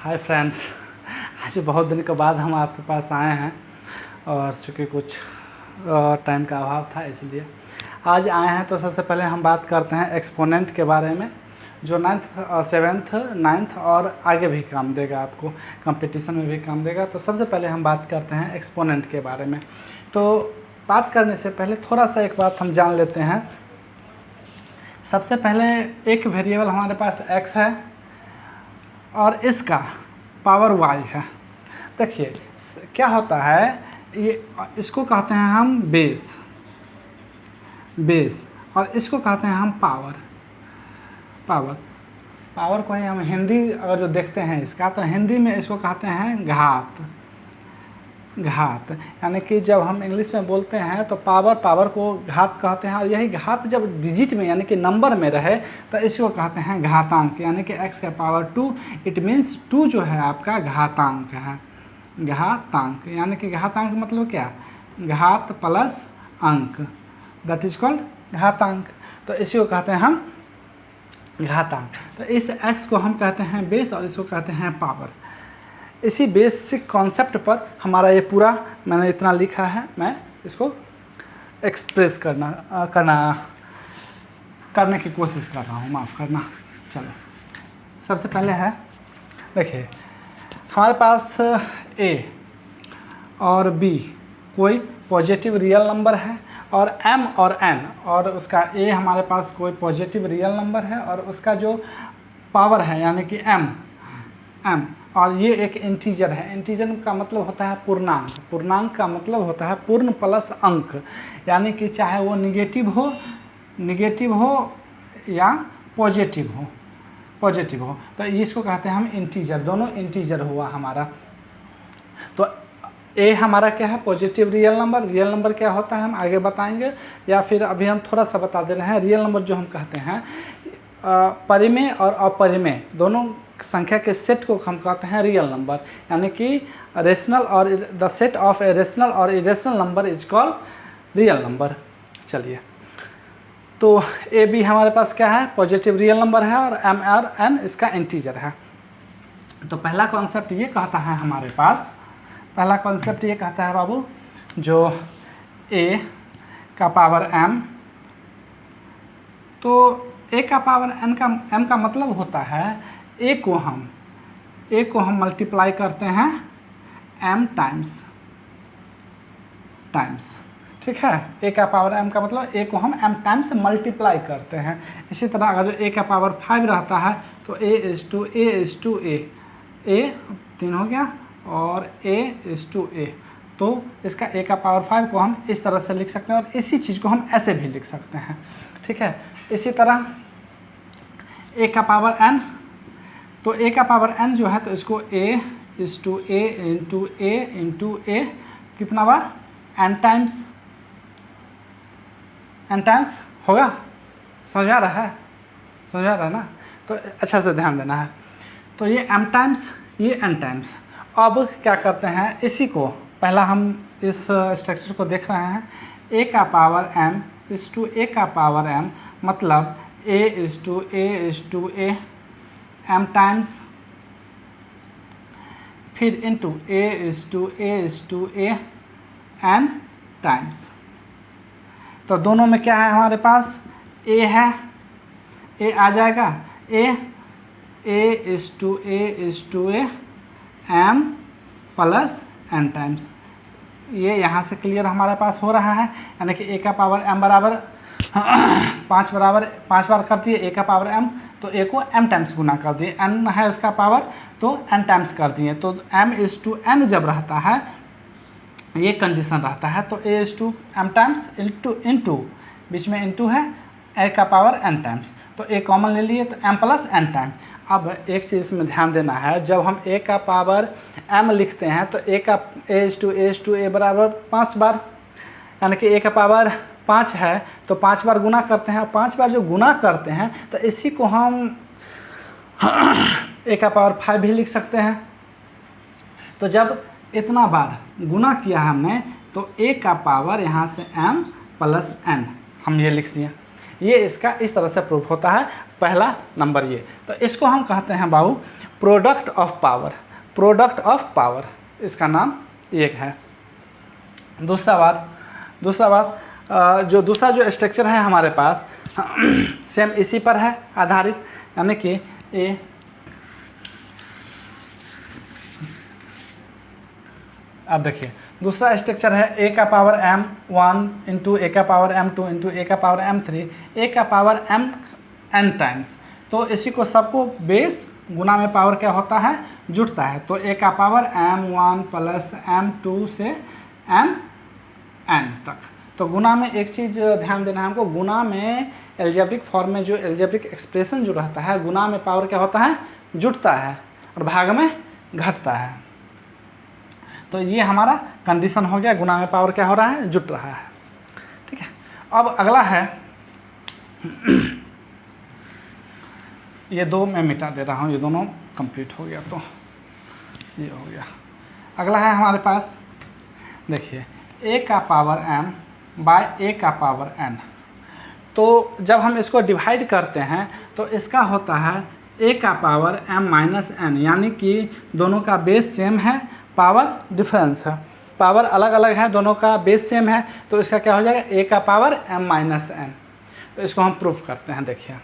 Hi friends, आज बहुत दिन के बाद हम आपके पास आए हैं और चूँकि कुछ टाइम का अभाव था इसलिए आज आए हैं। तो सबसे पहले हम बात करते हैं एक्सपोनेंट के बारे में, जो 9th 7th 9th और आगे भी काम देगा, आपको कंपटीशन में भी काम देगा। तो सबसे पहले हम बात करते हैं एक्सपोनेंट के बारे में। तो बात करने से पहले थोड़ा सा एक बात हम जान लेते हैं। सबसे पहले एक वेरिएबल हमारे पास x है और इसका पावर y है। देखिए क्या होता है, ये इसको कहते हैं हम बेस और इसको कहते हैं हम पावर को ही हम हिंदी अगर जो देखते हैं इसका, तो हिंदी में इसको कहते हैं घात। यानी कि जब हम इंग्लिश में बोलते हैं तो पावर को घात कहते हैं, और यही घात जब डिजिट में यानी कि नंबर में रहे तो इसको कहते हैं घातांक। यानी कि x का पावर 2, इट मीन्स 2 जो है आपका घातांक है। घातांक यानी कि घातांक मतलब क्या, घात प्लस अंक, दैट इज कॉल्ड घातांक। तो इसी को कहते हैं हम घातांक। तो इस x को हम कहते हैं बेस और इसको कहते हैं पावर। इसी बेसिक कॉन्सेप्ट पर हमारा ये पूरा मैंने इतना लिखा है, मैं इसको एक्सप्रेस करने की कोशिश कर रहा हूँ, माफ़ करना। चलो सबसे पहले है, देखिए हमारे पास a और b कोई पॉजिटिव रियल नंबर है, और m और n और उसका a हमारे पास कोई पॉजिटिव रियल नंबर है, और उसका जो पावर है यानी कि m, और ये एक इंटीजर है। इंटीजर का मतलब होता है पूर्णांक। पूर्णांक का मतलब होता है पूर्ण प्लस अंक, यानी कि चाहे वो निगेटिव हो या पॉजिटिव हो। तो इसको कहते हैं हम इंटीजर, दोनों इंटीजर हुआ हमारा। तो ए हमारा क्या है, positive real number. Real number क्या होता है हम आगे बताएंगे, या फिर अभी हम थोड़ा सा बता दे रहे हैं। रियल नंबर जो हम कहते हैं, परिमेय और अपरिमेय दोनों संख्या के सेट को हम कहते हैं रियल नंबर। यानी कि रेशनल और the set of a rational और irrational number is called real number. चलिए, तो ए बी हमारे पास क्या है, पॉजिटिव रियल नंबर है, और एम और एन इसका इंटीजर है। तो पहला कॉन्सेप्ट ये कहता है हमारे पास, पहला कॉन्सेप्ट ये कहता है बाबू, जो ए का पावर एम, तो ए का पावर एम का मतलब होता है ए को हम मल्टीप्लाई करते हैं m टाइम्स, ठीक है। ए का पावर m का मतलब ए को हम m टाइम्स मल्टीप्लाई करते हैं। इसी तरह अगर जो ए का पावर 5 रहता है तो a 3 हो गया और a, तो इसका ए का पावर 5 को हम इस तरह से लिख सकते हैं, और इसी चीज़ को हम ऐसे भी लिख सकते हैं, ठीक है। इसी तरह ए का पावर n, तो a का पावर n जो है तो इसको a इंटू a कितना बार, n टाइम्स होगा। समझ आ रहा है ना। तो अच्छा से ध्यान देना है। तो ये m टाइम्स, ये n टाइम्स। अब क्या करते हैं, इसी को पहला हम इस स्ट्रक्चर को देख रहे हैं। a का पावर m इस a का पावर m मतलब a m टाइम्स, फिर इंटू a n टाइम्स। तो दोनों में क्या है हमारे पास, a है, a आ जाएगा, a m plus n times. ये यहाँ से क्लियर हमारे पास हो रहा है। यानी कि a का पावर m बराबर 5 बार कर दिए a का पावर m, तो a को m टाइम्स गुना कर दिए, n है उसका पावर तो n टाइम्स कर दिए। तो m/n जब रहता है, ये कंडीशन रहता है, तो a/m टाइम्स इंटू बीच में इंटू है a का पावर n टाइम्स, तो a कॉमन ले लिए तो m प्लस n टाइम्स। अब एक चीज़ में ध्यान देना है, जब हम a का पावर m लिखते हैं तो a बराबर 5 बार, यानी कि a का पावर 5 है तो 5 बार गुना करते हैं। 5 बार जो गुना करते हैं तो इसी को हम a का पावर 5 भी लिख सकते हैं। तो जब इतना बार गुना किया हमने तो a का पावर यहाँ से m प्लस n हम ये लिख दिए। ये इसका इस तरह से प्रूफ होता है, पहला नंबर ये। तो इसको हम कहते हैं बाबू product of power, product of power इसका नाम एक है। दूसरा बात जो दूसरा जो स्ट्रक्चर है हमारे पास सेम इसी पर है आधारित, यानी कि ए अब देखिए दूसरा स्ट्रक्चर है ए का पावर m1 इंटू ए का पावर m2 इंटू ए का पावर m3 ए का पावर mn टाइम्स। तो इसी को सबको बेस गुना में पावर क्या होता है, जुटता है। तो ए का पावर m1 प्लस m2 से mn तक। तो गुना में एक चीज़ ध्यान देना है हमको, गुना में एल्जेब्रिक फॉर्म में जो एल्जेब्रिक एक्सप्रेशन जो रहता है, गुना में पावर क्या होता है, जुटता है और भाग में घटता है। तो ये हमारा कंडीशन हो गया, गुना में पावर क्या हो रहा है, जुट रहा है। ठीक है, अब अगला है ये दो मैं मिटा दे रहा हूँ, ये दोनों कंप्लीट हो गया तो ये हो गया। अगला है हमारे पास देखिए ए का पावर m बाय ए का पावर n। तो जब हम इसको डिवाइड करते हैं तो इसका होता है ए का पावर m माइनस n, यानी कि दोनों का बेस सेम है, पावर डिफरेंस है, पावर अलग अलग है, दोनों का बेस सेम है। तो इसका क्या हो जाएगा, ए का पावर m माइनस n। तो इसको हम प्रूफ करते हैं, देखिए